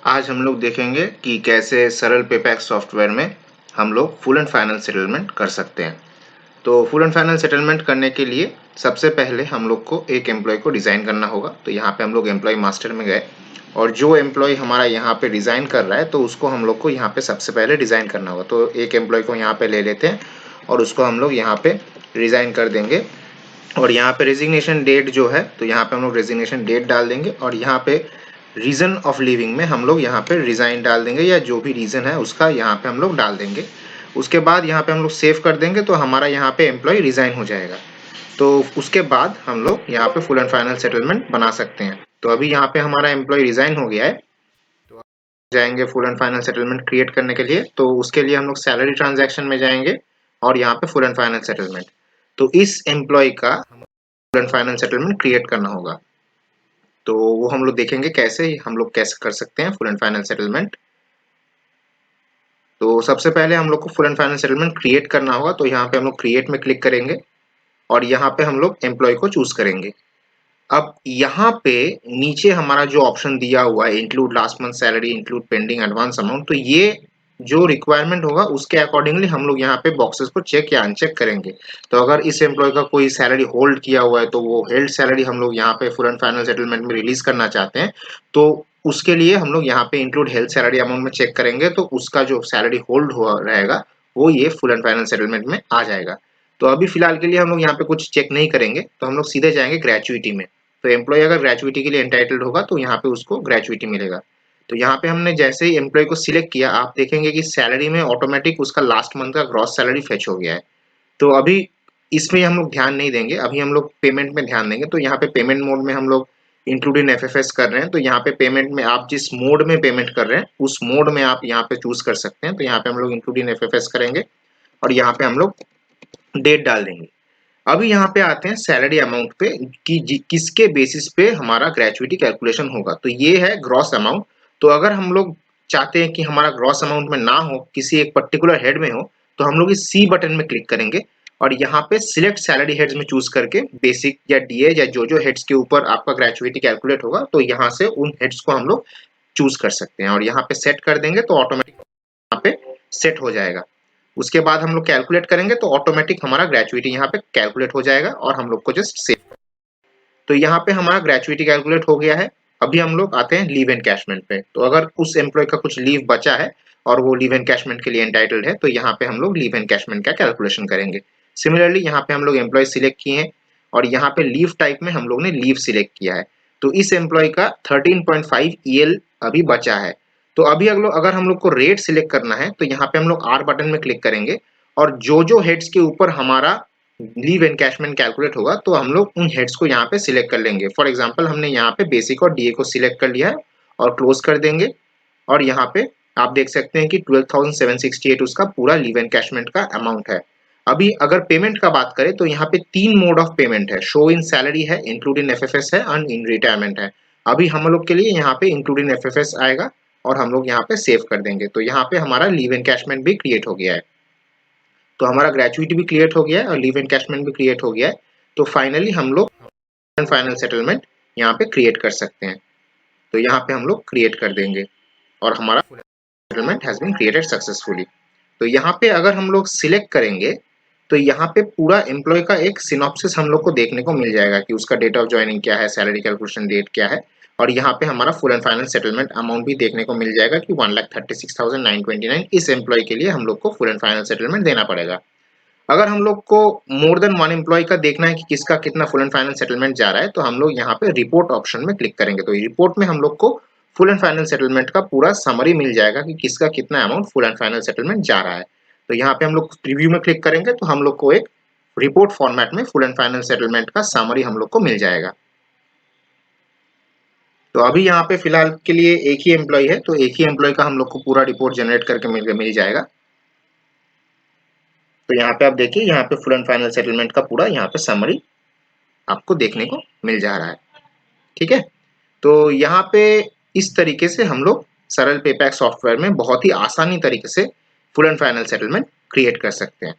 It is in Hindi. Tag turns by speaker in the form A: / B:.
A: आज हम लोग देखेंगे कि कैसे सरल पेपैक सॉफ्टवेयर में हम लोग फुल एंड फाइनल सेटलमेंट कर सकते हैं। तो फुल एंड फाइनल सेटलमेंट करने के लिए सबसे पहले हम लोग को एक एम्प्लॉय को डिज़ाइन करना होगा। तो यहाँ पे हम लोग एम्प्लॉय मास्टर में गए और जो एम्प्लॉय हमारा यहाँ पे डिज़ाइन कर रहा है तो उसको हम लोग को यहाँ पे सबसे पहले डिज़ाइन करना होगा। तो एक एम्प्लॉय को यहाँ पे ले लेते हैं और उसको हम लोग यहाँ पे डिज़ाइन कर देंगे। और यहाँ पे रेजिग्नेशन डेट जो है तो यहाँ पे हम लोग रेजिग्नेशन डेट डाल देंगे और यहाँ पे रीजन ऑफ लीविंग में हम लोग यहाँ पे रिजाइन डाल देंगे या जो भी रीजन है उसका यहाँ पे हम लोग डाल देंगे। उसके बाद यहाँ पे हम लोग सेव कर देंगे तो हमारा यहाँ पे एम्प्लॉय रिजाइन हो जाएगा। तो उसके बाद हम लोग यहाँ पे फुल एंड फाइनल सेटलमेंट बना सकते हैं। तो अभी यहाँ पे हमारा एम्प्लॉय रिजाइन हो गया है। तो जाएंगे full and final settlement create करने के लिए। तो उसके लिए हम लोग सैलरी ट्रांजेक्शन में जाएंगे और यहाँ पे फुल एंड फाइनल सेटलमेंट। तो इस एम्प्लॉय का full and final settlement create करना होगा। तो वो हम लोग देखेंगे कैसे हम लोग कैसे कर सकते हैं फुल एंड फाइनल सेटलमेंट। तो सबसे पहले हम लोग को full and final settlement create करना होगा। तो यहाँ पे हम लोग क्रिएट में क्लिक करेंगे और यहाँ पे हम लोग एम्प्लॉय को चूज करेंगे। अब यहाँ पे नीचे हमारा जो ऑप्शन दिया हुआ है include last month salary, include pending advance amount, तो ये जो रिक्वायरमेंट होगा उसके अकॉर्डिंगली हम लोग यहाँ पे बॉक्सेस को चेक या अनचेक करेंगे। तो अगर इस एम्प्लॉय का कोई सैलरी होल्ड किया हुआ है तो वो हेल्ड सैलरी हम लोग यहाँ पे फुल एंड फाइनल सेटलमेंट में रिलीज करना चाहते हैं तो उसके लिए हम लोग यहाँ पे इंक्लूड हेल्थ सैलरी अमाउंट में चेक करेंगे। तो उसका जो सैलरी होल्ड हुआ रहेगा वो ये फुल एंड फाइनल सेटलमेंट में आ जाएगा। तो अभी फिलहाल के लिए हम लोग यहाँ पे कुछ चेक नहीं करेंगे, तो हम लोग सीधे जाएंगे ग्रेचुइटी में। तो एम्प्लॉय अगर ग्रेचुइटी के लिए एंटाइटल्ड होगा तो यहाँ पे उसको ग्रेचुइटी मिलेगा। तो यहाँ पे हमने जैसे ही एम्प्लॉय को सिलेक्ट किया आप देखेंगे कि सैलरी में ऑटोमेटिक उसका लास्ट मंथ का ग्रॉस सैलरी फेच हो गया है। तो अभी इसमें हम लोग ध्यान नहीं देंगे, अभी हम लोग पेमेंट में ध्यान देंगे। तो यहाँ पे पेमेंट मोड में हम लोग इंक्लूड इन एफएफएस कर रहे हैं। तो यहाँ पे पेमेंट में आप जिस मोड में पेमेंट कर रहे हैं उस मोड में आप यहाँ पे चूज कर सकते हैं। तो यहाँ पे हम लोग इंक्लूड इन एफएफएस करेंगे और यहाँ पे हम लोग डेट डाल देंगे। अभी यहाँ पे आते हैं सैलरी अमाउंट पे कि किसके बेसिस पे हमारा ग्रेचुइटी कैलकुलेशन होगा। तो ये है ग्रॉस अमाउंट। तो अगर हम लोग चाहते हैं कि हमारा ग्रॉस अमाउंट में ना हो, किसी एक पर्टिकुलर हेड में हो, तो हम लोग इस सी बटन में क्लिक करेंगे और यहाँ पे सिलेक्ट सैलरी हेड्स में चूज करके बेसिक या डीए या जो हेड्स के ऊपर आपका ग्रेचुइटी कैलकुलेट होगा तो यहाँ से उन हेड्स को हम लोग चूज कर सकते हैं और यहाँ पे सेट कर देंगे तो ऑटोमेटिक यहाँ पे सेट हो जाएगा। उसके बाद हम लोग कैलकुलेट करेंगे तो ऑटोमेटिक हमारा ग्रेचुइटी यहाँ पे कैलकुलेट हो जाएगा और हम लोग को जस्ट सेव। तो यहाँ पे हमारा ग्रेचुइटी कैलकुलेट हो गया है। अभी हम लोग आते हैं लीव एनकैशमेंट पे। तो अगर उस एम्प्लॉय का कुछ लीव बचा है और वो लीव एनकैशमेंट के लिए एंटाइटल्ड है तो यहाँ पे हम लोग लीव एनकैशमेंट का कैलकुलेशन करेंगे। सिमिलरली यहाँ पे हम लोग एम्प्लॉय सिलेक्ट किए हैं और यहाँ पे लीव टाइप में हम लोग ने लीव सिलेक्ट किया है। तो इस एम्प्लॉय का 13.5 ईएल अभी बचा है। तो अभी अगर हम लोग को रेट सिलेक्ट करना है तो यहाँ पे हम लोग आर बटन में क्लिक करेंगे और जो हेड्स के ऊपर हमारा लीव एनकैशमेंट कैलकुलेट होगा तो हम लोग उन हेड्स को यहाँ पे सिलेक्ट कर लेंगे। फॉर एग्जांपल हमने यहाँ पे बेसिक और डीए को सिलेक्ट कर लिया है और क्लोज कर देंगे और यहाँ पे आप देख सकते हैं कि 12,768 उसका पूरा लीव एनकैशमेंट का अमाउंट है। अभी अगर पेमेंट का बात करें तो यहाँ पे 3 मोड ऑफ पेमेंट है, शो इन सैलरी है, इंक्लूड इन एफएफएस है, एंड इन रिटायरमेंट है। अभी हम लोग के लिए यहाँ पे इंक्लूड इन एफएफएस आएगा और हम लोग यहाँ पे सेव कर देंगे। तो यहाँ पे हमारा लीव एनकैशमेंट भी क्रिएट हो गया है। तो हमारा ग्रेचुइटी भी क्रिएट हो गया है और लीव एनकैशमेंट भी क्रिएट हो गया है। तो फाइनली हम लोग फाइनल सेटलमेंट यहाँ पे क्रिएट कर सकते हैं। तो यहाँ पे हम लोग क्रिएट कर देंगे और हमारा settlement has been created successfully. तो यहाँ पे अगर हम लोग सिलेक्ट करेंगे तो यहाँ पे पूरा एम्प्लॉय का एक सिनॉप्सिस हम लोग को देखने को मिल जाएगा कि उसका डेट ऑफ ज्वाइनिंग क्या है, सैलरी कैलकुलेशन डेट क्या है और यहाँ पे हमारा full and final settlement amount भी देखने को मिल जाएगा कि 1,36,929 इस एम्प्लॉय के लिए हम लोग को फुल एंड फाइनल सेटलमेंट देना पड़ेगा। अगर हम लोग को मोर देन वन एम्प्लॉय का देखना है कि किसका कितना फुल एंड फाइनल सेटलमेंट जा रहा है तो हम लोग यहाँ पे रिपोर्ट ऑप्शन में क्लिक करेंगे। तो रिपोर्ट में हम लोग को फुल एंड फाइनल सेटलमेंट का पूरा समरी मिल जाएगा कि किसका कितना amount full and final settlement जा रहा है। तो यहाँ पे हम लोग प्रीव्यू में क्लिक करेंगे तो हम लोग को एक रिपोर्ट फॉर्मेट में फुल एंड फाइनल सेटलमेंट का समरी हम लोग को मिल जाएगा। तो अभी यहाँ पे फिलहाल के लिए एक ही एम्प्लॉय है तो एक ही एम्प्लॉय का हम लोग को पूरा रिपोर्ट जनरेट करके मिल जाएगा। तो यहाँ पे आप देखिए यहाँ पे फुल एंड फाइनल सेटलमेंट का पूरा यहाँ पे समरी आपको देखने को मिल जा रहा है। ठीक है, तो यहाँ पे इस तरीके से हम लोग सरल पेपैक सॉफ्टवेयर में बहुत ही आसानी तरीके से full and final settlement create कर सकते हैं।